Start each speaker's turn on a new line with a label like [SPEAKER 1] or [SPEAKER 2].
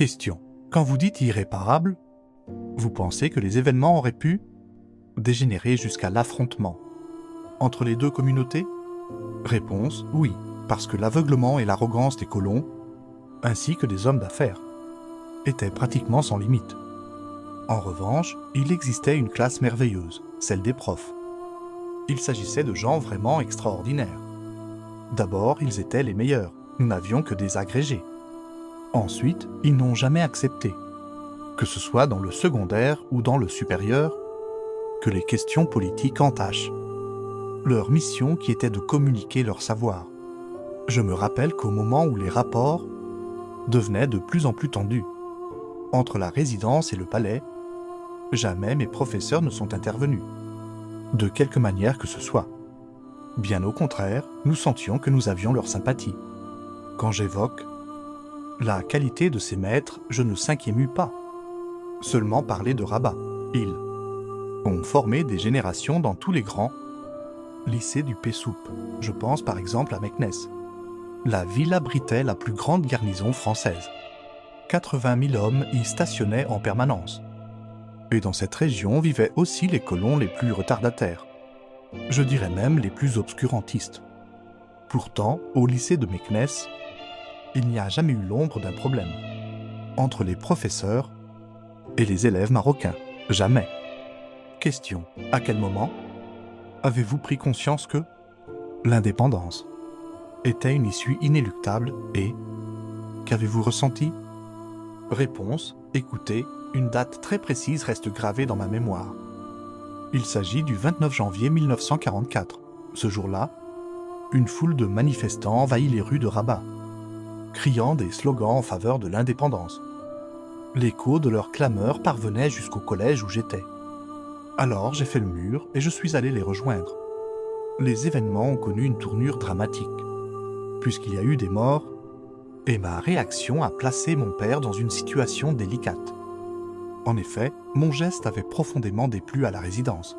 [SPEAKER 1] Question. Quand vous dites irréparable, vous pensez que les événements auraient pu dégénérer jusqu'à l'affrontement entre les deux communautés? Réponse. Oui, parce que l'aveuglement et l'arrogance des colons, ainsi que des hommes d'affaires, étaient pratiquement sans limite. En revanche, il existait une classe merveilleuse, celle des profs. Il s'agissait de gens vraiment extraordinaires. D'abord, ils étaient les meilleurs, nous n'avions que des agrégés. Ensuite, ils n'ont jamais accepté, que ce soit dans le secondaire ou dans le supérieur, que les questions politiques entachent. Leur mission qui était de communiquer leur savoir. Je me rappelle qu'au moment où les rapports devenaient de plus en plus tendus, entre la résidence et le palais, jamais mes professeurs ne sont intervenus, de quelque manière que ce soit. Bien au contraire, nous sentions que nous avions leur sympathie. Quand j'évoque la qualité de ces maîtres, je ne s'inquiémue pas. Seulement parler de Rabat. Ils ont formé des générations dans tous les grands lycées du Pessoub. Je pense par exemple à Meknès. La ville abritait la plus grande garnison française. 80 000 hommes y stationnaient en permanence. Et dans cette région vivaient aussi les colons les plus retardataires. Je dirais même les plus obscurantistes. Pourtant, au lycée de Meknès, il n'y a jamais eu l'ombre d'un problème. Entre les professeurs et les élèves marocains. Jamais. Question. À quel moment avez-vous pris conscience que l'indépendance était une issue inéluctable et qu'avez-vous ressenti? Réponse. Écoutez, une date très précise reste gravée dans ma mémoire. Il s'agit du 29 janvier 1944. Ce jour-là, une foule de manifestants envahit les rues de Rabat, criant des slogans en faveur de l'indépendance. L'écho de leurs clameurs parvenait jusqu'au collège où j'étais. Alors j'ai fait le mur et je suis allé les rejoindre. Les événements ont connu une tournure dramatique, puisqu'il y a eu des morts, et ma réaction a placé mon père dans une situation délicate. En effet, mon geste avait profondément déplu à la résidence.